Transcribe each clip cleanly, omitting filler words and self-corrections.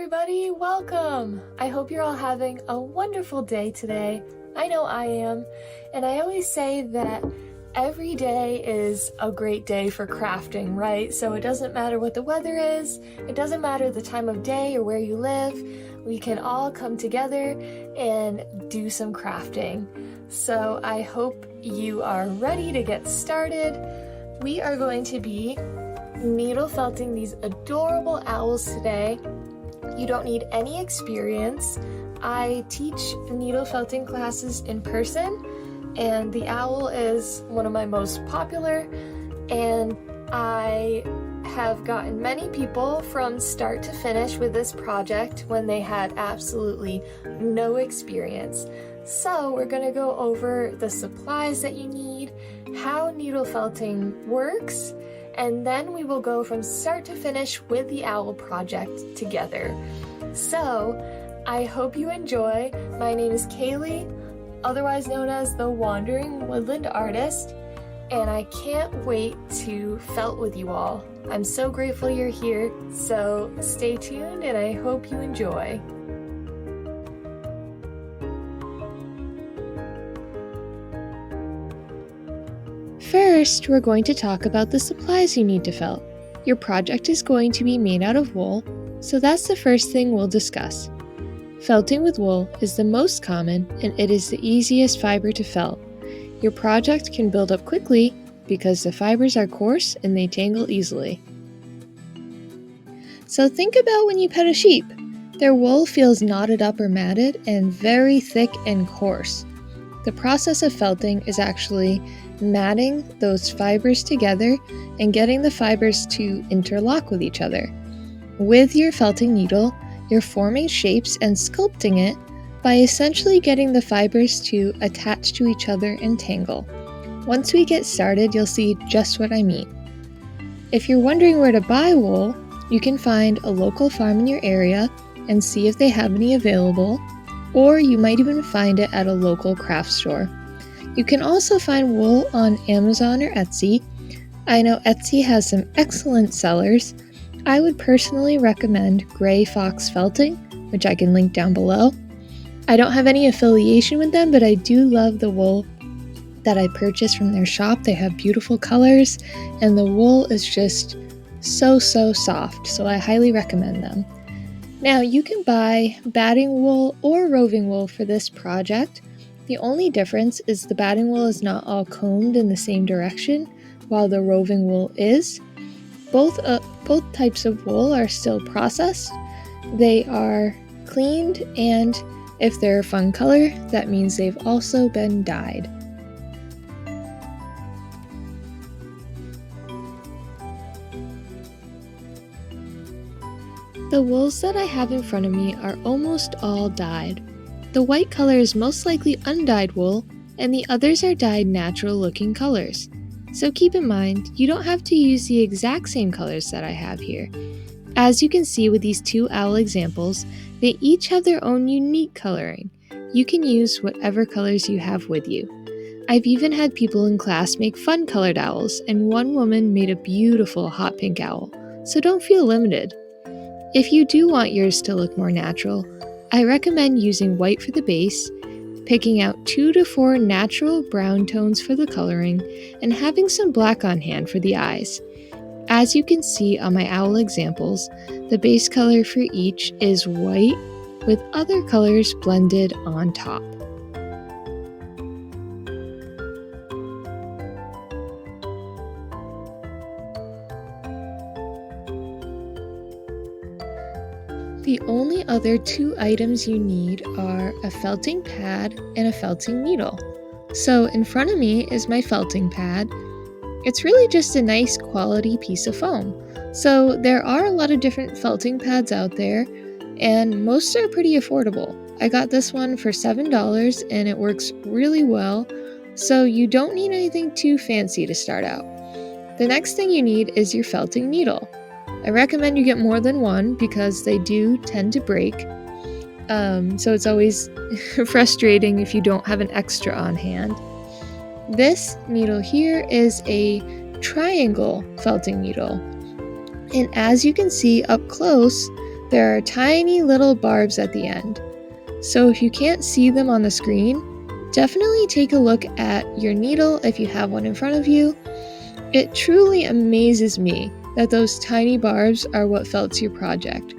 everybody, welcome! I hope you're all having a wonderful day today. I know I am, and I always say that every day is a great day for crafting, right? So it doesn't matter what the weather is, it doesn't matter the time of day or where you live, we can all come together and do some crafting. So I hope you are ready to get started. We are going to be needle felting these adorable owls today. You don't need any experience. I teach needle felting classes in person, and the owl is one of my most popular, and I have gotten many people from start to finish with this project when they had absolutely no experience. So we're going to go over the supplies that you need, how needle felting works, and then we will go from start to finish with the owl project together. So, I hope you enjoy. My name is Kaylee, otherwise known as the Wandering Woodland Artist, and I can't wait to felt with you all. I'm so grateful you're here, so stay tuned and I hope you enjoy. First, we're going to talk about the supplies you need to felt. Your project is going to be made out of wool, so that's the first thing we'll discuss. Felting with wool is the most common and it is the easiest fiber to felt. Your project can build up quickly because the fibers are coarse and they tangle easily. So think about when you pet a sheep. Their wool feels knotted up or matted and very thick and coarse. The process of felting is actually matting those fibers together and getting the fibers to interlock with each other. With your felting needle, you're forming shapes and sculpting it by essentially getting the fibers to attach to each other and tangle. Once we get started, you'll see just what I mean. If you're wondering where to buy wool, you can find a local farm in your area and see if they have any available, or you might even find it at a local craft store. You can also find wool on Amazon or Etsy. I know Etsy has some excellent sellers. I would personally recommend Gray Fox Felting, which I can link down below. I don't have any affiliation with them, but I do love the wool that I purchased from their shop. They have beautiful colors, and the wool is just so soft, so I highly recommend them. Now, you can buy batting wool or roving wool for this project. The only difference is the batting wool is not all combed in the same direction, while the roving wool is. Both types of wool are still processed. They are cleaned, and if they're a fun color, that means they've also been dyed. The wools that I have in front of me are almost all dyed. The white color is most likely undyed wool, and the others are dyed natural looking colors. So keep in mind, you don't have to use the exact same colors that I have here. As you can see with these two owl examples, they each have their own unique coloring. You can use whatever colors you have with you. I've even had people in class make fun colored owls, and one woman made a beautiful hot pink owl, so don't feel limited. If you do want yours to look more natural, I recommend using white for the base, picking out 2 to 4 natural brown tones for the coloring, and having some black on hand for the eyes. As you can see on my owl examples, the base color for each is white with other colors blended on top. The only other 2 items you need are a felting pad and a felting needle. So in front of me is my felting pad. It's really just a nice quality piece of foam. So there are a lot of different felting pads out there, and most are pretty affordable. I got this one for $7 and it works really well, so you don't need anything too fancy to start out. The next thing you need is your felting needle. I recommend you get more than one because they do tend to break. So it's always frustrating if you don't have an extra on hand. This needle here is a triangle felting needle. And as you can see up close, There are tiny little barbs at the end. So if you can't see them on the screen, definitely take a look at your needle if you have one in front of you. It truly amazes me that those tiny barbs are what felts your project.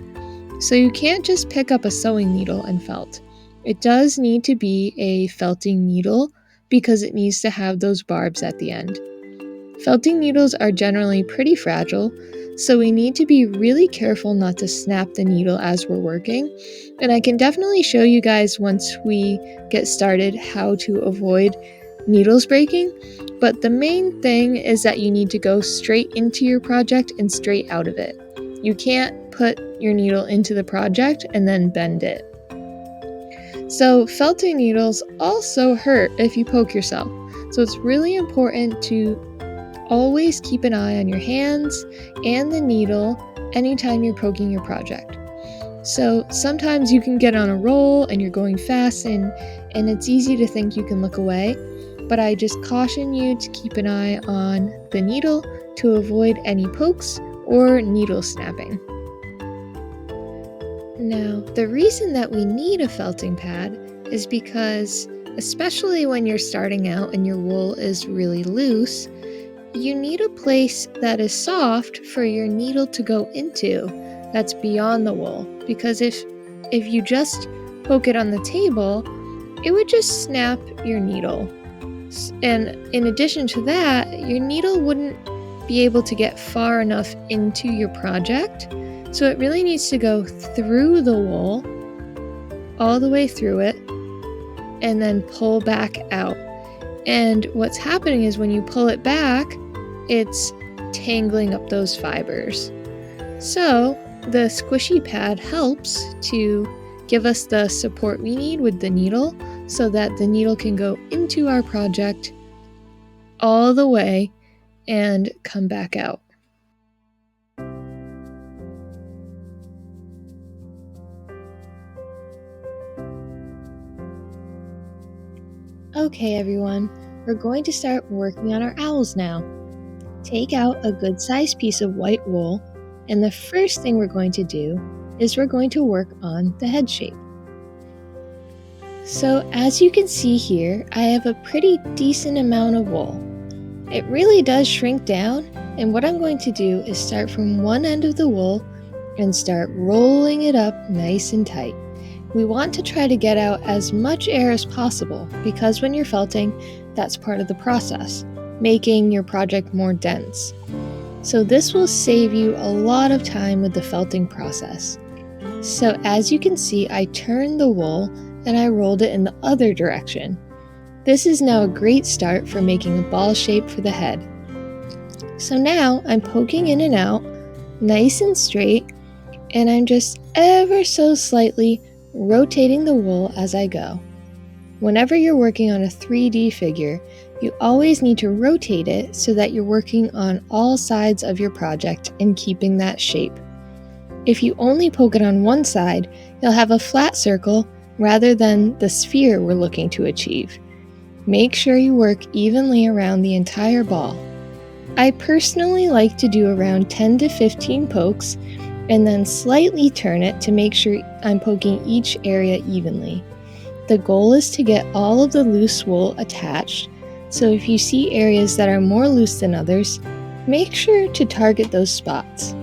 So you can't just pick up a sewing needle and felt. It does need to be a felting needle because it needs to have those barbs at the end. Felting needles are generally pretty fragile, so we need to be really careful not to snap the needle as we're working. And I can definitely show you guys once we get started how to avoid needles breaking. But the main thing is that you need to go straight into your project and straight out of it. You can't put your needle into the project and then bend it. So felting needles also hurt if you poke yourself. So it's really important to always keep an eye on your hands and the needle anytime you're poking your project. So sometimes you can get on a roll and you're going fast and it's easy to think you can look away, but I just caution you to keep an eye on the needle to avoid any pokes or needle snapping. Now, the reason that we need a felting pad is because, especially when you're starting out and your wool is really loose, you need a place that is soft for your needle to go into that's beyond the wool, because if you just poke it on the table, it would just snap your needle. And in addition to that, your needle wouldn't be able to get far enough into your project. So it really needs to go through the wool, all the way through it, and then pull back out. And what's happening is when you pull it back, it's tangling up those fibers. So the squishy pad helps to give us the support we need with the needle so that the needle can go into our project all the way and come back out. Okay, everyone, we're going to start working on our owls now. Take out a good sized piece of white wool, and the first thing we're going to do is we're going to work on the head shape. So as you can see here, I have a pretty decent amount of wool. It really does shrink down, and what I'm going to do is start from one end of the wool and start rolling it up nice and tight. We want to try to get out as much air as possible because when you're felting, that's part of the process, making your project more dense. So this will save you a lot of time with the felting process. So as you can see, I turned the wool and I rolled it in the other direction. This is now a great start for making a ball shape for the head. So now I'm poking in and out, nice and straight, and I'm just ever so slightly rotating the wool as I go. Whenever you're working on a 3D figure, you always need to rotate it so that you're working on all sides of your project and keeping that shape. If you only poke it on one side, you'll have a flat circle rather than the sphere we're looking to achieve. Make sure you work evenly around the entire ball. I personally like to do around 10 to 15 pokes and then slightly turn it to make sure I'm poking each area evenly. The goal is to get all of the loose wool attached, so if you see areas that are more loose than others, make sure to target those spots.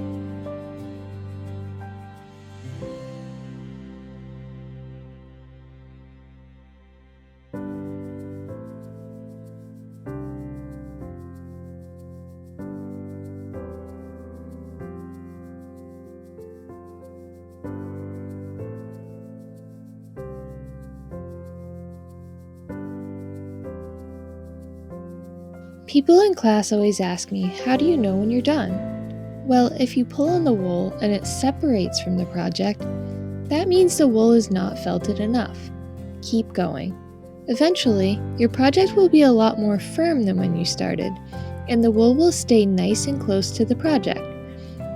People in class always ask me, how do you know when you're done? Well, if you pull on the wool and it separates from the project, that means the wool is not felted enough. Keep going. Eventually, your project will be a lot more firm than when you started, and the wool will stay nice and close to the project.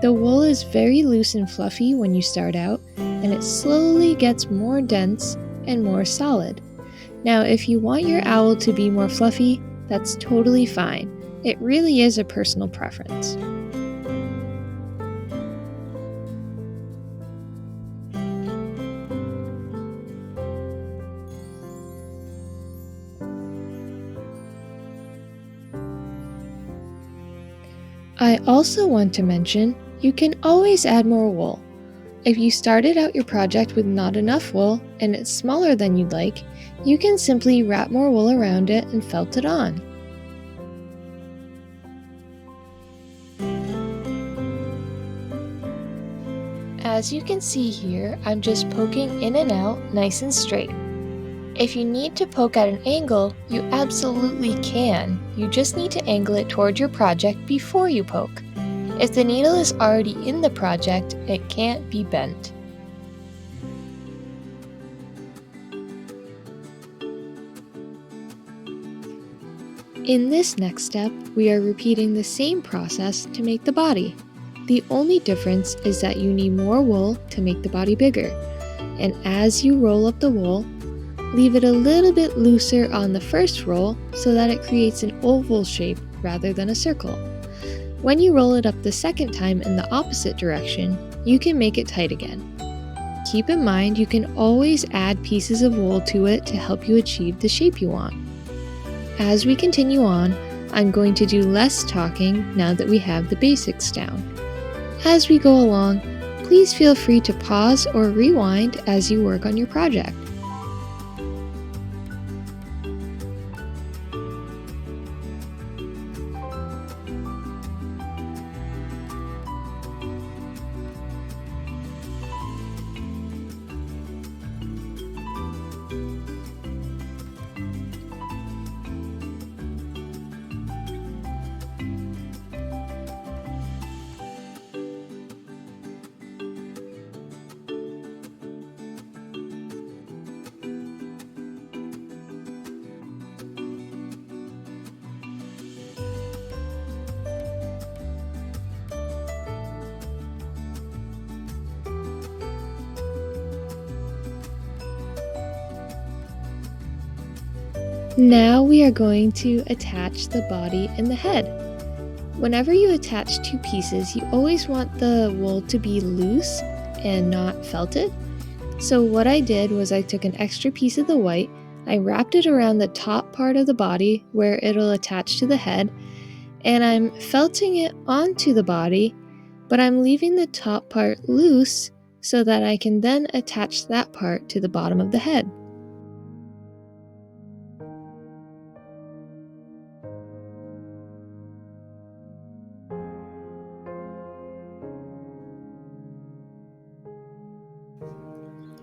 The wool is very loose and fluffy when you start out, and it slowly gets more dense and more solid. Now, if you want your owl to be more fluffy, that's totally fine. It really is a personal preference. I also want to mention you can always add more wool. If you started out your project with not enough wool and it's smaller than you'd like, you can simply wrap more wool around it and felt it on. As you can see here, I'm just poking in and out nice and straight. If you need to poke at an angle, you absolutely can. You just need to angle it toward your project before you poke. If the needle is already in the project, it can't be bent. In this next step, we are repeating the same process to make the body. The only difference is that you need more wool to make the body bigger. And as you roll up the wool, leave it a little bit looser on the first roll so that it creates an oval shape rather than a circle. When you roll it up the second time in the opposite direction, you can make it tight again. Keep in mind you can always add pieces of wool to it to help you achieve the shape you want. As we continue on, I'm going to do less talking now that we have the basics down. As we go along, please feel free to pause or rewind as you work on your project. Now we are going to attach the body and the head. Whenever you attach two pieces, you always want the wool to be loose and not felted. So what I did was I took an extra piece of the white, I wrapped it around the top part of the body where it'll attach to the head, and I'm felting it onto the body, but I'm leaving the top part loose so that I can then attach that part to the bottom of the head.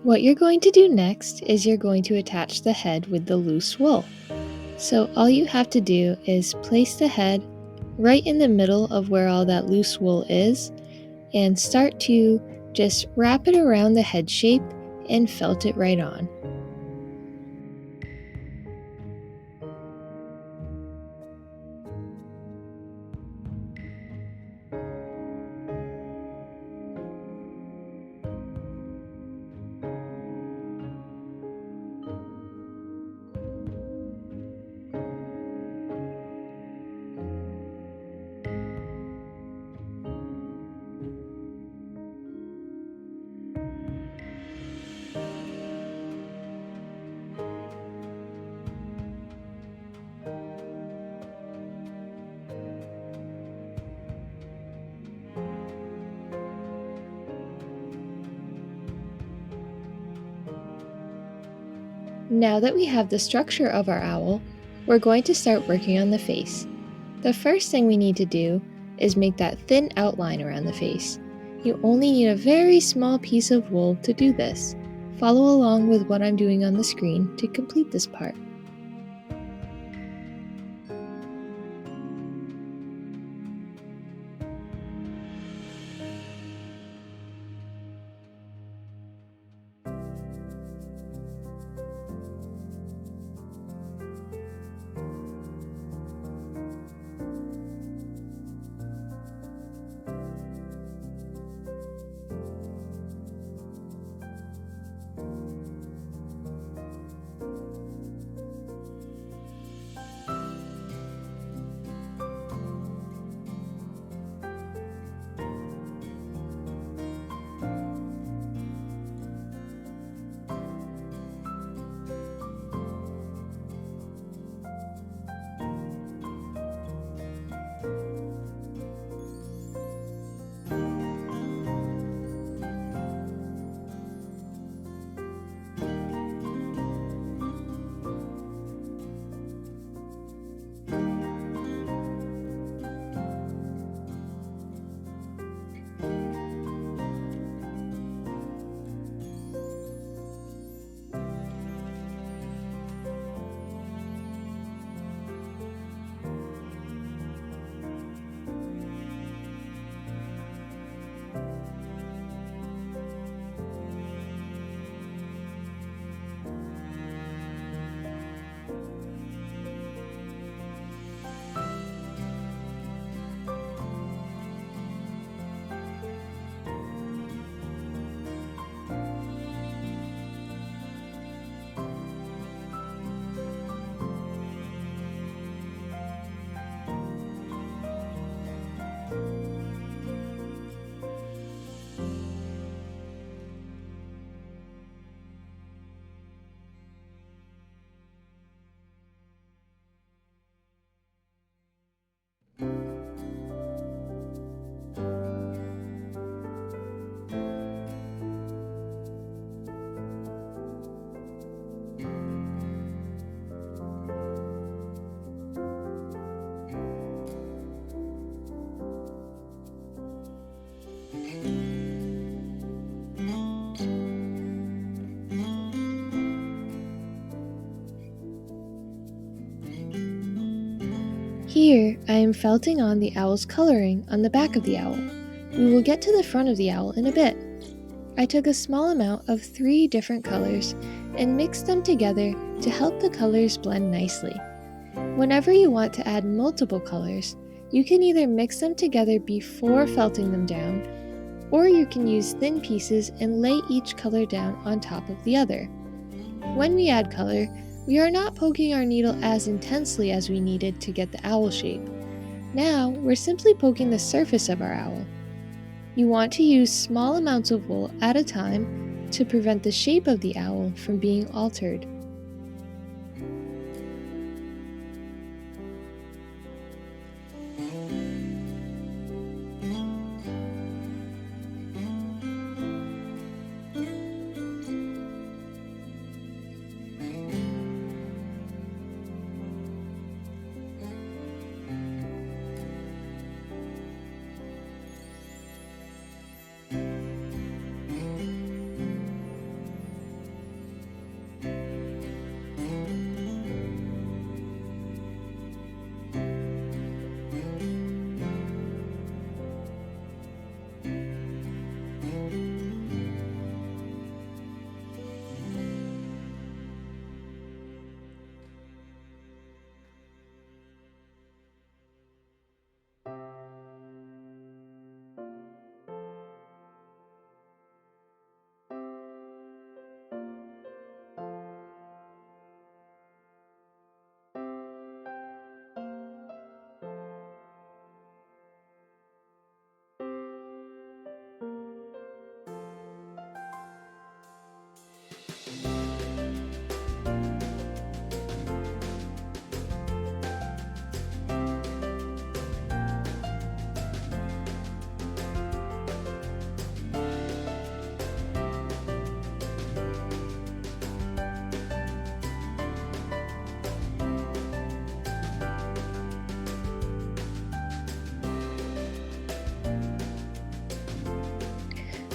What you're going to do next is you're going to attach the head with the loose wool. So all you have to do is place the head right in the middle of where all that loose wool is and start to just wrap it around the head shape and felt it right on. Now that we have the structure of our owl, we're going to start working on the face. The first thing we need to do is make that thin outline around the face. You only need a very small piece of wool to do this. Follow along with what I'm doing on the screen to complete this part. Here, I am felting on the owl's coloring on the back of the owl. We will get to the front of the owl in a bit. I took a small amount of 3 different colors and mixed them together to help the colors blend nicely. Whenever you want to add multiple colors, you can either mix them together before felting them down, or you can use thin pieces and lay each color down on top of the other. When we add color, we are not poking our needle as intensely as we needed to get the owl shape. Now, we're simply poking the surface of our owl. You want to use small amounts of wool at a time to prevent the shape of the owl from being altered.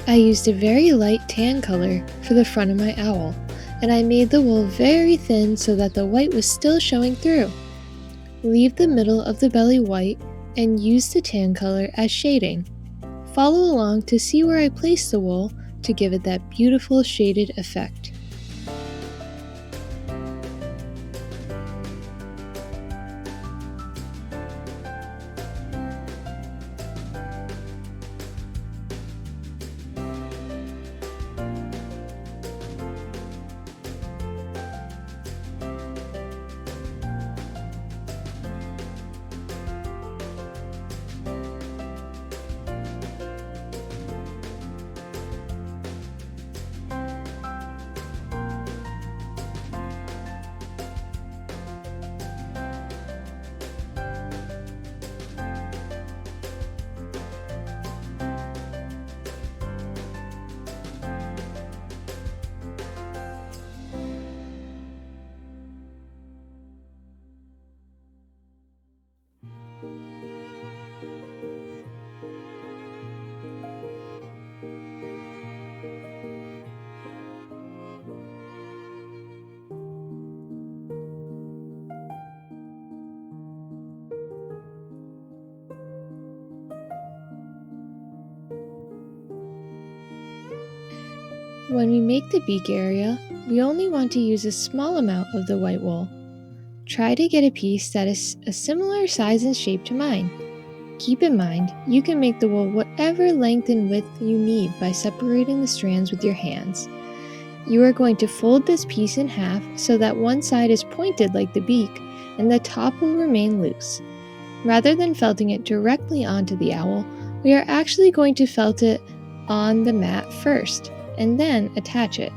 I used a very light tan color for the front of my owl, and I made the wool very thin so that the white was still showing through. Leave the middle of the belly white and use the tan color as shading. Follow along to see where I place the wool to give it that beautiful shaded effect. When we make the beak area, we only want to use a small amount of the white wool. Try to get a piece that is a similar size and shape to mine. Keep in mind, you can make the wool whatever length and width you need by separating the strands with your hands. You are going to fold this piece in half so that one side is pointed like the beak and the top will remain loose. Rather than felting it directly onto the owl, we are actually going to felt it on the mat first and then attach it.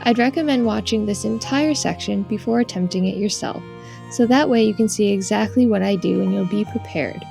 I'd recommend watching this entire section before attempting it yourself, so that way you can see exactly what I do and you'll be prepared.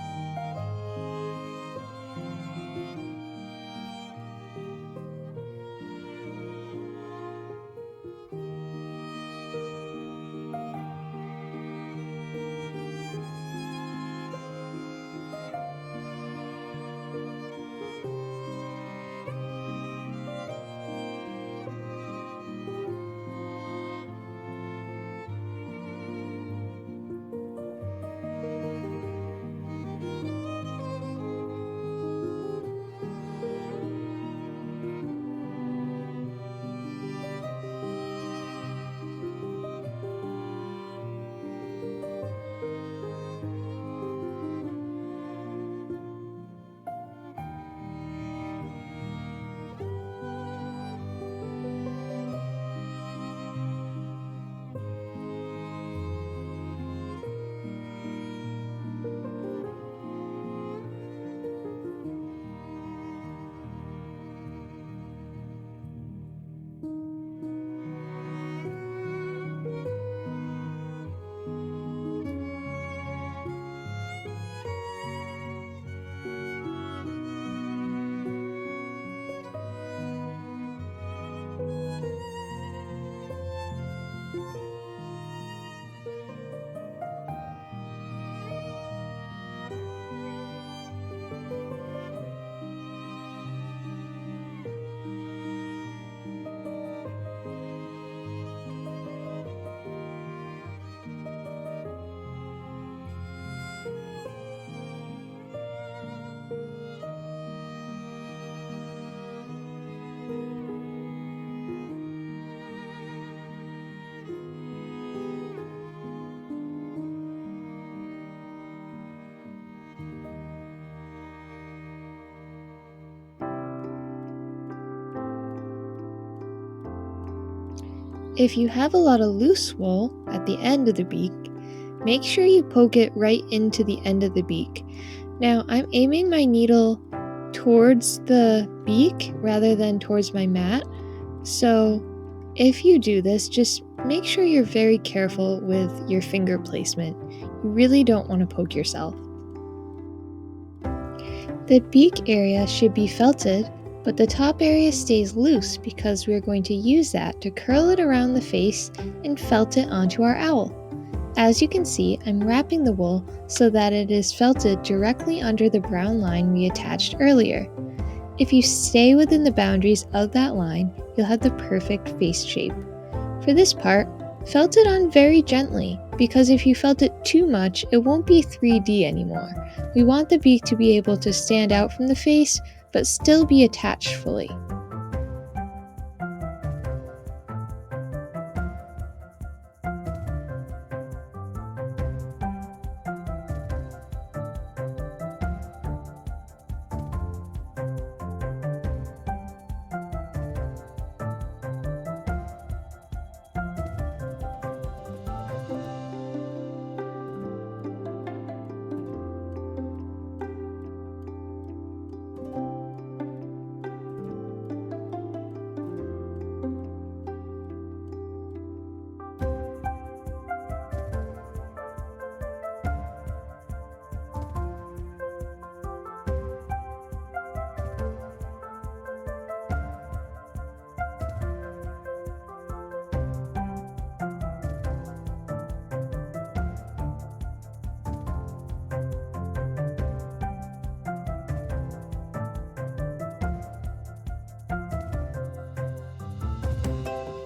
If you have a lot of loose wool at the end of the beak, make sure you poke it right into the end of the beak. Now, I'm aiming my needle towards the beak rather than towards my mat, so if you do this, just make sure you're very careful with your finger placement. You really don't want to poke yourself. The beak area should be felted, but the top area stays loose because we're going to use that to curl it around the face and felt it onto our owl. As you can see, I'm wrapping the wool so that it is felted directly under the brown line we attached earlier. If you stay within the boundaries of that line, you'll have the perfect face shape. For this part, felt it on very gently, because if you felt it too much, it won't be 3D anymore. We want the beak to be able to stand out from the face, but still be attached fully.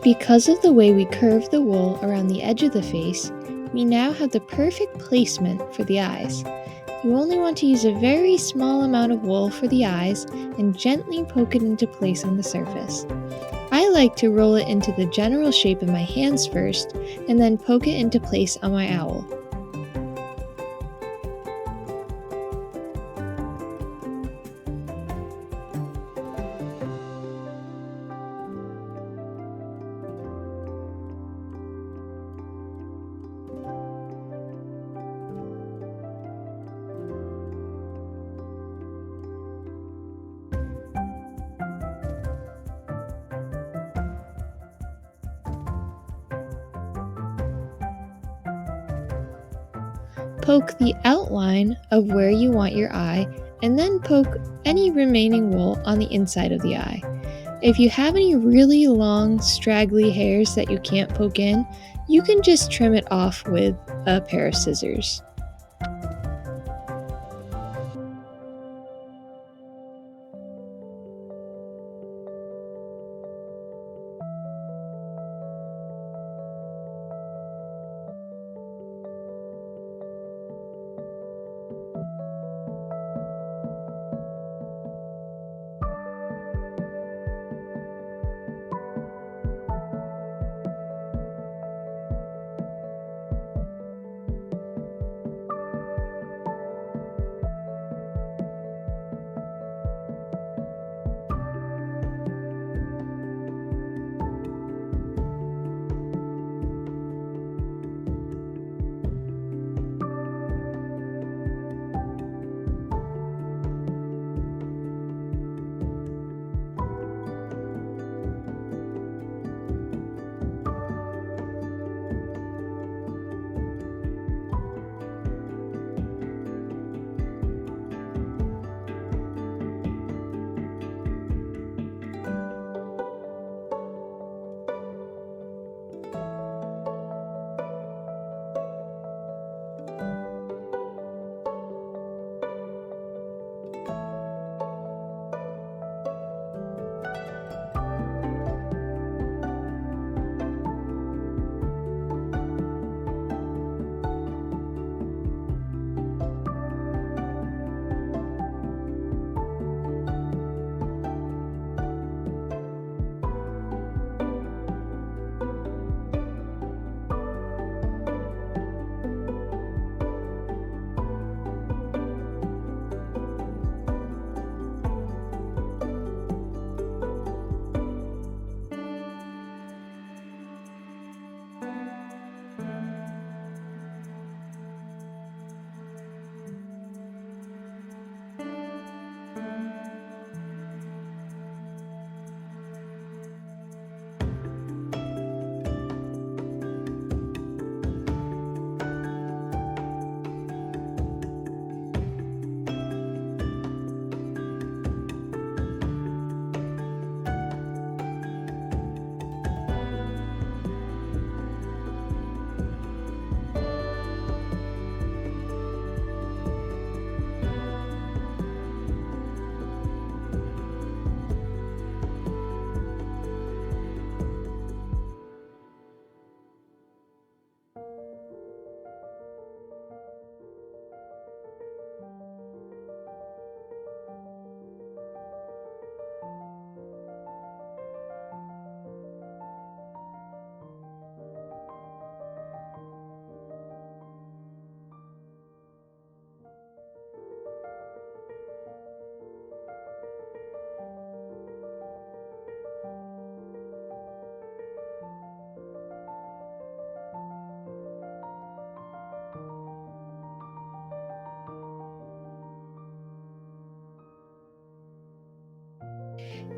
Because of the way we curved the wool around the edge of the face, we now have the perfect placement for the eyes. You only want to use a very small amount of wool for the eyes and gently poke it into place on the surface. I like to roll it into the general shape of my hands first and then poke it into place on my owl. Poke the outline of where you want your eye, and then poke any remaining wool on the inside of the eye. If you have any really long, straggly hairs that you can't poke in, you can just trim it off with a pair of scissors.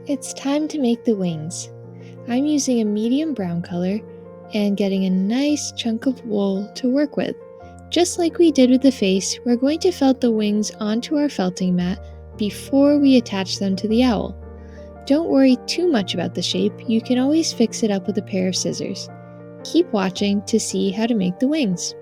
It's time to make the wings. I'm using a medium brown color and getting a nice chunk of wool to work with. Just like we did with the face, we're going to felt the wings onto our felting mat before we attach them to the owl. Don't worry too much about the shape, you can always fix it up with a pair of scissors. Keep watching to see how to make the wings.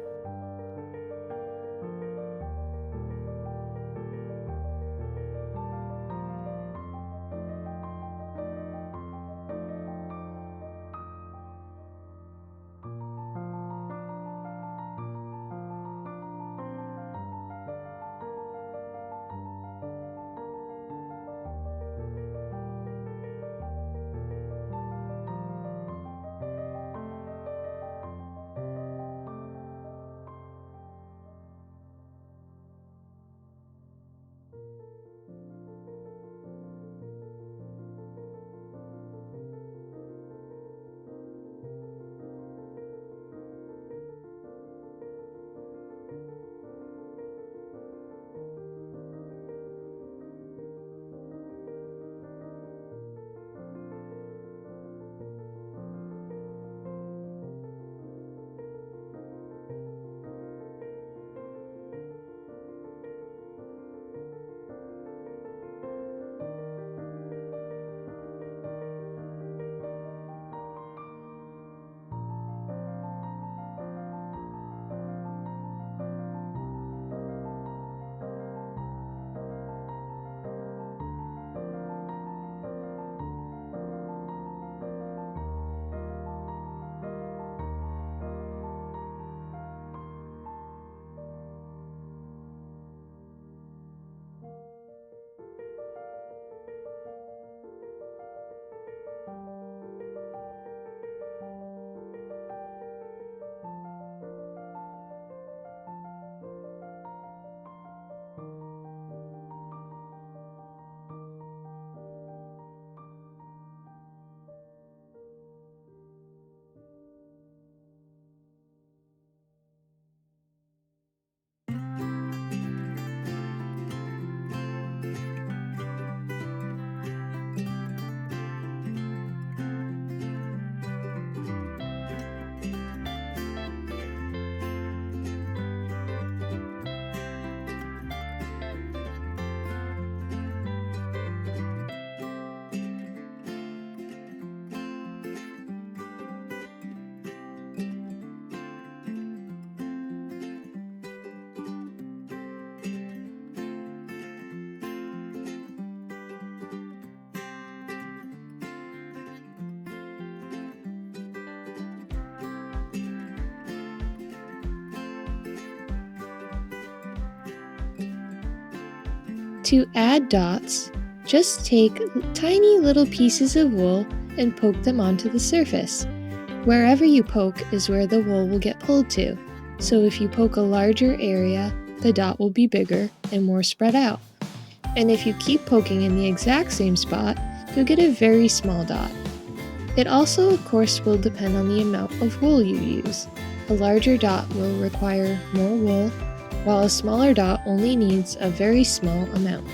To add dots, just take tiny little pieces of wool and poke them onto the surface. Wherever you poke is where the wool will get pulled to, so if you poke a larger area, the dot will be bigger and more spread out. And if you keep poking in the exact same spot, you'll get a very small dot. It also, of course, will depend on the amount of wool you use. A larger dot will require more wool, while a smaller dot only needs a very small amount.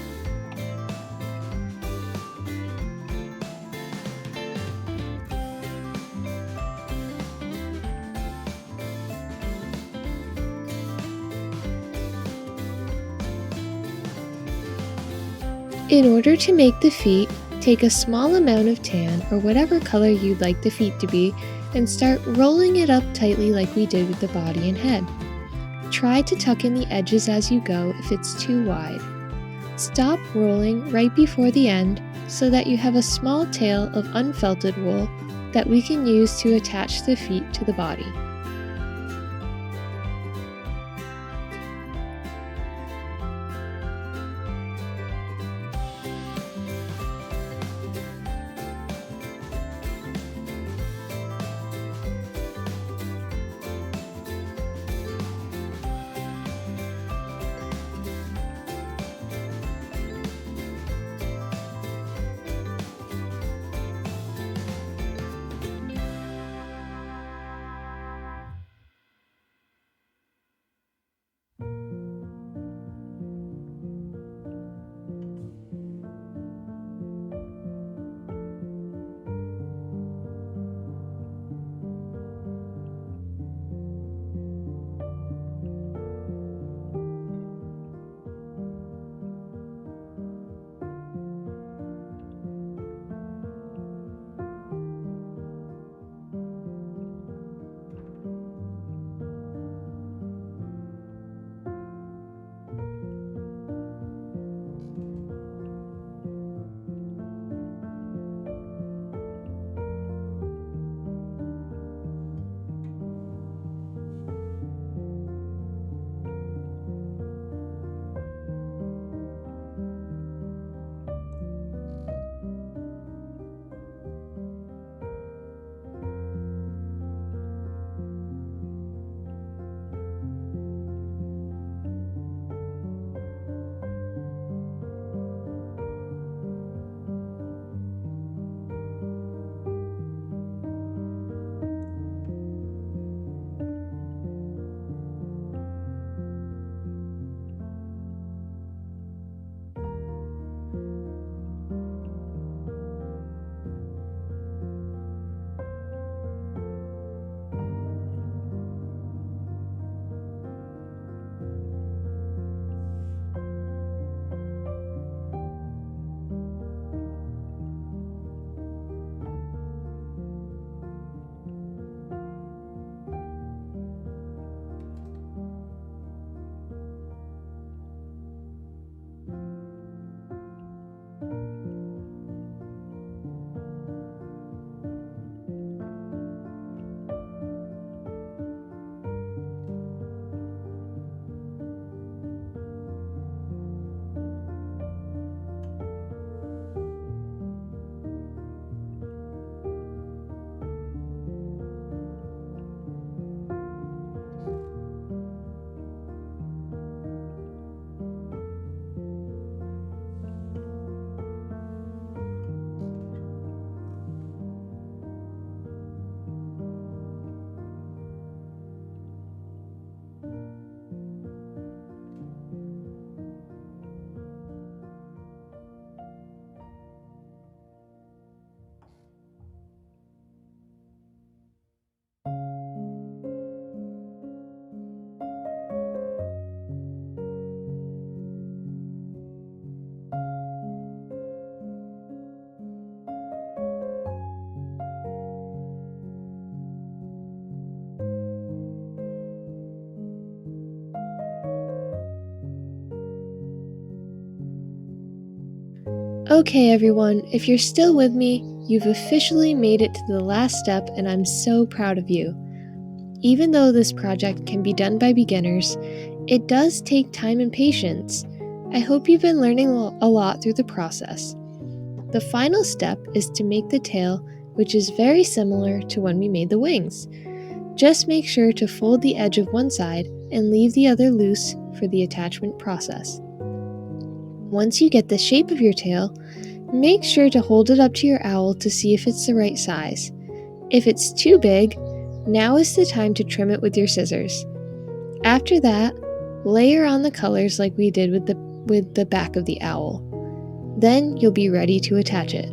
In order to make the feet, take a small amount of tan or whatever color you'd like the feet to be and start rolling it up tightly like we did with the body and head. Try to tuck in the edges as you go if it's too wide. Stop rolling right before the end so that you have a small tail of unfelted wool that we can use to attach the feet to the body. Okay, everyone, if you're still with me, you've officially made it to the last step, and I'm so proud of you. Even though this project can be done by beginners, it does take time and patience. I hope you've been learning a lot through the process. The final step is to make the tail, which is very similar to when we made the wings. Just make sure to fold the edge of one side and leave the other loose for the attachment process. Once you get the shape of your tail, make sure to hold it up to your owl to see if it's the right size. If it's too big, now is the time to trim it with your scissors. After that, layer on the colors like we did with the back of the owl. Then you'll be ready to attach it.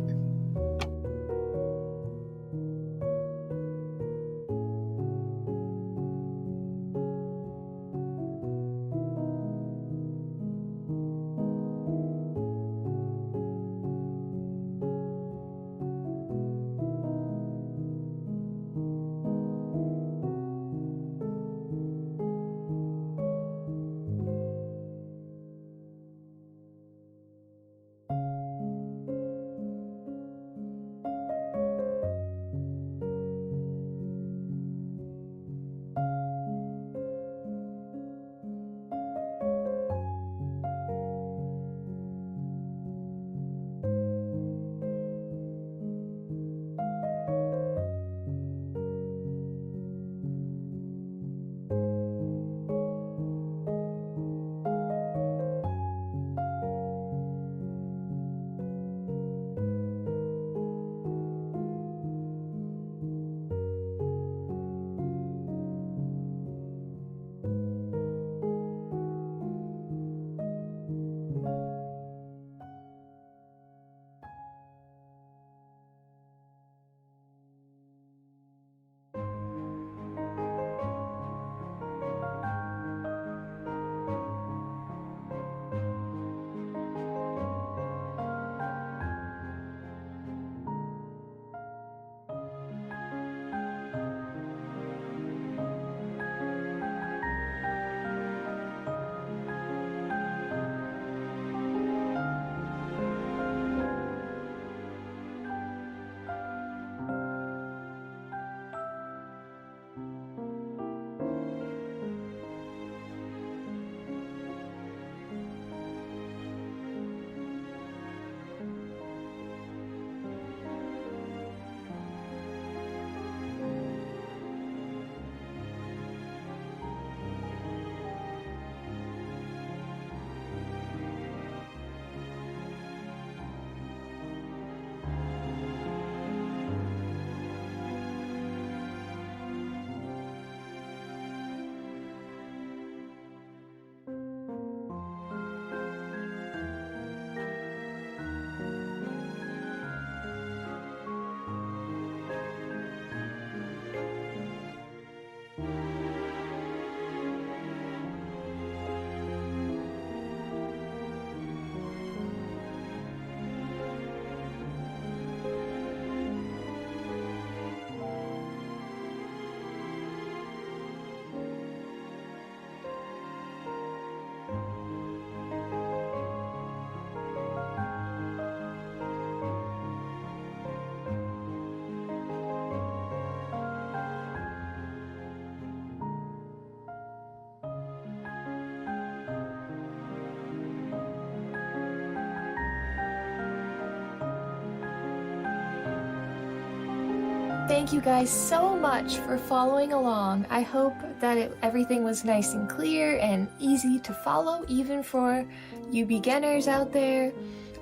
Thank you guys so much for following along. I hope that everything was nice and clear and easy to follow, even for you beginners out there.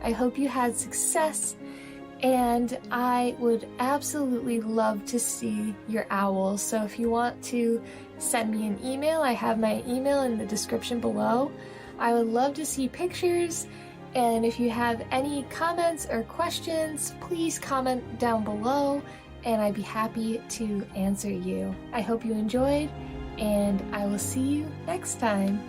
I hope you had success, and I would absolutely love to see your owl. So if you want to send me an email, I have my email in the description below. I would love to see pictures, and if you have any comments or questions, please comment down below, and I'd be happy to answer you. I hope you enjoyed, and I will see you next time.